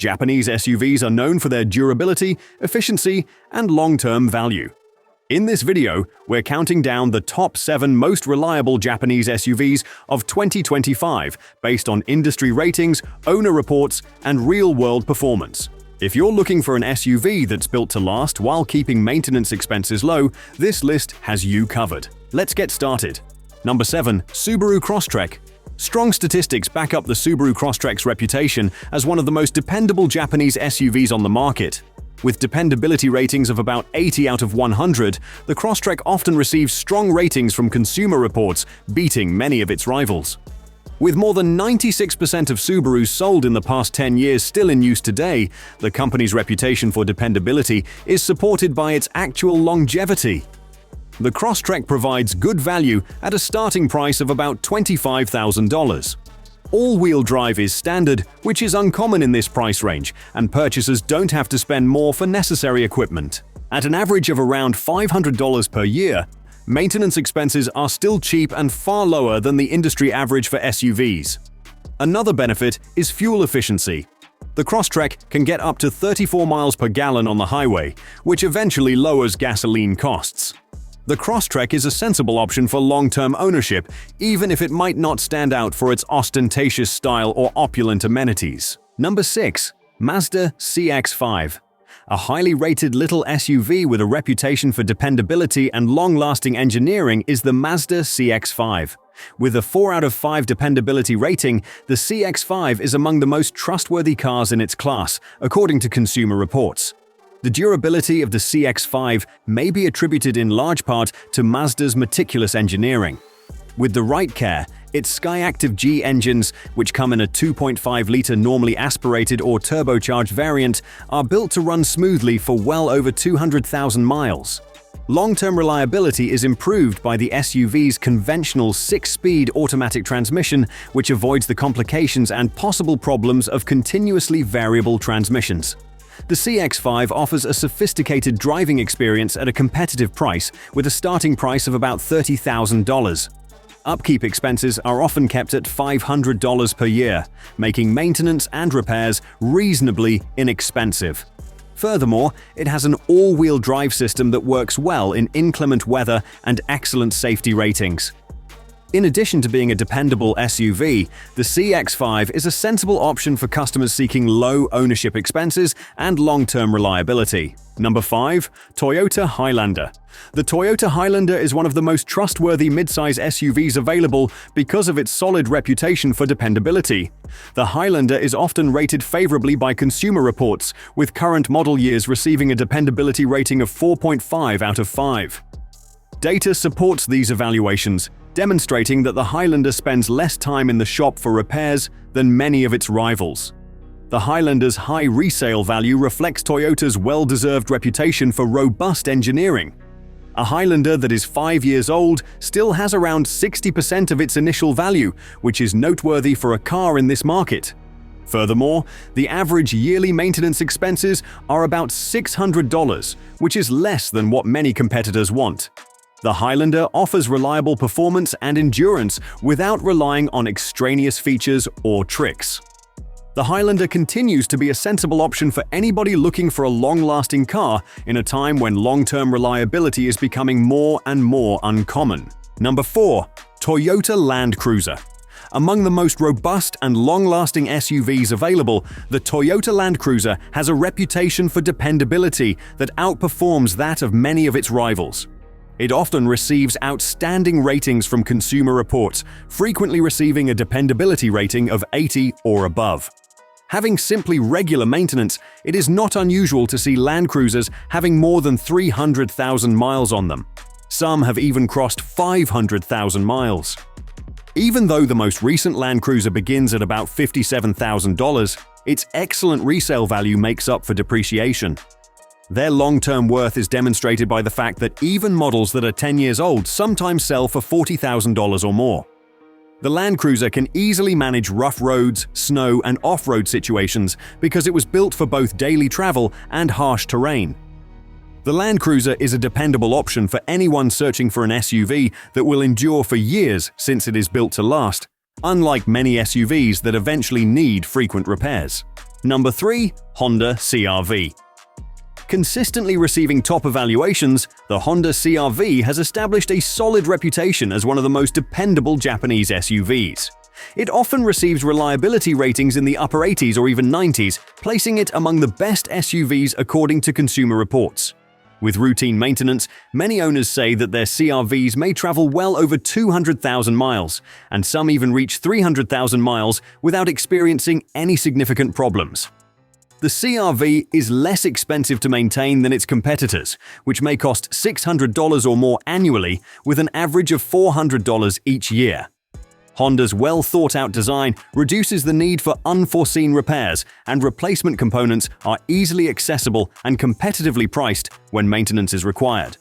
Japanese SUVs are known for their durability, efficiency, and long-term value. In this video, we're counting down the top 7 most reliable Japanese SUVs of 2025 based on industry ratings, owner reports, and real-world performance. If you're looking for an SUV that's built to last while keeping maintenance expenses low, this list has you covered. Let's get started. Number 7. Subaru Crosstrek. Strong statistics back up the Subaru Crosstrek's reputation as one of the most dependable Japanese SUVs on the market. With dependability ratings of about 80 out of 100, the Crosstrek often receives strong ratings from consumer reports, beating many of its rivals. With more than 96% of Subarus sold in the past 10 years still in use today, the company's reputation for dependability is supported by its actual longevity. The Crosstrek provides good value at a starting price of about $25,000. All-wheel drive is standard, which is uncommon in this price range, and purchasers don't have to spend more for necessary equipment. At an average of around $500 per year, maintenance expenses are still cheap and far lower than the industry average for SUVs. Another benefit is fuel efficiency. The Crosstrek can get up to 34 miles per gallon on the highway, which eventually lowers gasoline costs. The Crosstrek is a sensible option for long-term ownership, even if it might not stand out for its ostentatious style or opulent amenities. Number 6. Mazda CX-5. A highly rated little SUV with a reputation for dependability and long-lasting engineering is the Mazda CX-5. With a 4 out of 5 dependability rating, the CX-5 is among the most trustworthy cars in its class, according to consumer reports. The durability of the CX-5 may be attributed in large part to Mazda's meticulous engineering. With the right care, its Skyactiv G engines, which come in a 2.5-liter normally aspirated or turbocharged variant, are built to run smoothly for well over 200,000 miles. Long-term reliability is improved by the SUV's conventional 6-speed automatic transmission, which avoids the complications and possible problems of continuously variable transmissions. The CX-5 offers a sophisticated driving experience at a competitive price, with a starting price of about $30,000. Upkeep expenses are often kept at $500 per year, making maintenance and repairs reasonably inexpensive. Furthermore, it has an all-wheel drive system that works well in inclement weather and excellent safety ratings. In addition to being a dependable SUV, the CX-5 is a sensible option for customers seeking low ownership expenses and long-term reliability. Number 5. Toyota Highlander. The Toyota Highlander is one of the most trustworthy midsize SUVs available because of its solid reputation for dependability. The Highlander is often rated favorably by consumer reports, with current model years receiving a dependability rating of 4.5 out of 5. Data supports these evaluations, demonstrating that the Highlander spends less time in the shop for repairs than many of its rivals. The Highlander's high resale value reflects Toyota's well-deserved reputation for robust engineering. A Highlander that is 5 years old still has around 60% of its initial value, which is noteworthy for a car in this market. Furthermore, the average yearly maintenance expenses are about $600, which is less than what many competitors want. The Highlander offers reliable performance and endurance without relying on extraneous features or tricks. The Highlander continues to be a sensible option for anybody looking for a long-lasting car in a time when long-term reliability is becoming more and more uncommon. Number 4. Toyota Land Cruiser. Among the most robust and long-lasting SUVs available, the Toyota Land Cruiser has a reputation for dependability that outperforms that of many of its rivals. It often receives outstanding ratings from consumer reports, frequently receiving a dependability rating of 80 or above. Having simply regular maintenance, it is not unusual to see Land Cruisers having more than 300,000 miles on them. Some have even crossed 500,000 miles. Even though the most recent Land Cruiser begins at about $57,000, its excellent resale value makes up for depreciation. Their long-term worth is demonstrated by the fact that even models that are 10 years old sometimes sell for $40,000 or more. The Land Cruiser can easily manage rough roads, snow, and off-road situations because it was built for both daily travel and harsh terrain. The Land Cruiser is a dependable option for anyone searching for an SUV that will endure for years since it is built to last, unlike many SUVs that eventually need frequent repairs. Number 3. Honda CR-V. Consistently receiving top evaluations, the Honda CR-V has established a solid reputation as one of the most dependable Japanese SUVs. It often receives reliability ratings in the upper 80s or even 90s, placing it among the best SUVs according to Consumer Reports. With routine maintenance, many owners say that their CR-Vs may travel well over 200,000 miles, and some even reach 300,000 miles without experiencing any significant problems. The CR-V is less expensive to maintain than its competitors, which may cost $600 or more annually, with an average of $400 each year. Honda's well-thought-out design reduces the need for unforeseen repairs, and replacement components are easily accessible and competitively priced when maintenance is required.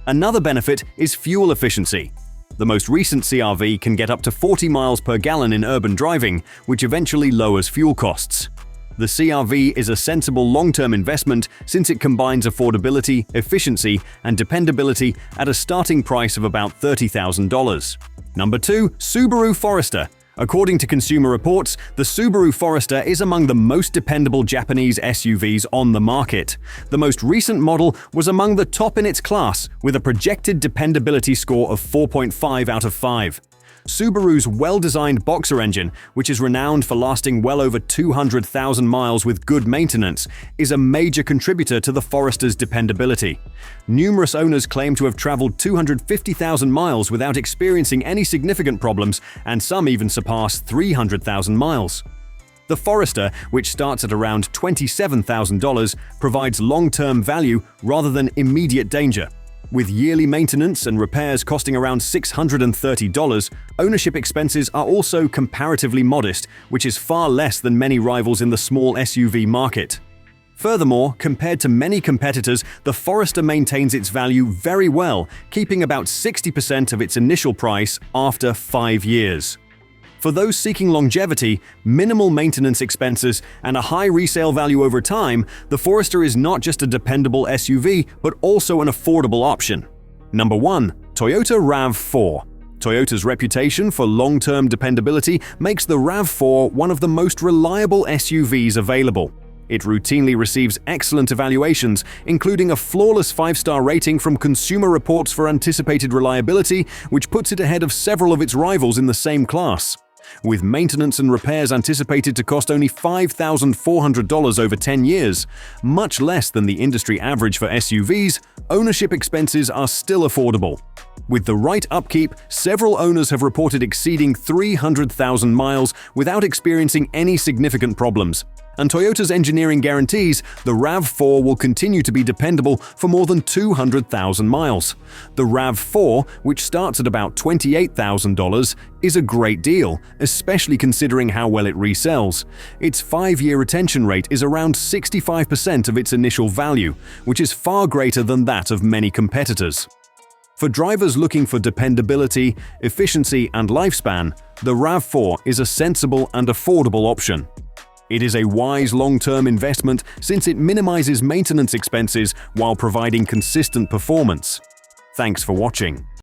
Another benefit is fuel efficiency. The most recent CR-V can get up to 40 miles per gallon in urban driving, which eventually lowers fuel costs. The CR-V is a sensible long-term investment since it combines affordability, efficiency, and dependability at a starting price of about $30,000. Number 2. Subaru Forester. According to Consumer Reports, the Subaru Forester is among the most dependable Japanese SUVs on the market. The most recent model was among the top in its class, with a projected dependability score of 4.5 out of 5. Subaru's well-designed boxer engine, which is renowned for lasting well over 200,000 miles with good maintenance, is a major contributor to the Forester's dependability. Numerous owners claim to have traveled 250,000 miles without experiencing any significant problems, and some even surpass 300,000 miles. The Forester, which starts at around $27,000, provides long-term value rather than immediate danger. With yearly maintenance and repairs costing around $630, ownership expenses are also comparatively modest, which is far less than many rivals in the small SUV market. Furthermore, compared to many competitors, the Forester maintains its value very well, keeping about 60% of its initial price after 5 years. For those seeking longevity, minimal maintenance expenses, and a high resale value over time, the Forester is not just a dependable SUV, but also an affordable option. Number 1. Toyota RAV4. Toyota's reputation for long-term dependability makes the RAV4 one of the most reliable SUVs available. It routinely receives excellent evaluations, including a flawless 5-star rating from Consumer Reports for anticipated reliability, which puts it ahead of several of its rivals in the same class. With maintenance and repairs anticipated to cost only $5,400 over 10 years, much less than the industry average for SUVs, ownership expenses are still affordable. With the right upkeep, several owners have reported exceeding 300,000 miles without experiencing any significant problems. And Toyota's engineering guarantees the RAV4 will continue to be dependable for more than 200,000 miles. The RAV4, which starts at about $28,000, is a great deal, especially considering how well it resells. Its 5-year retention rate is around 65% of its initial value, which is far greater than that of many competitors. For drivers looking for dependability, efficiency, and lifespan, the RAV4 is a sensible and affordable option. It is a wise long-term investment since it minimizes maintenance expenses while providing consistent performance. Thanks for watching.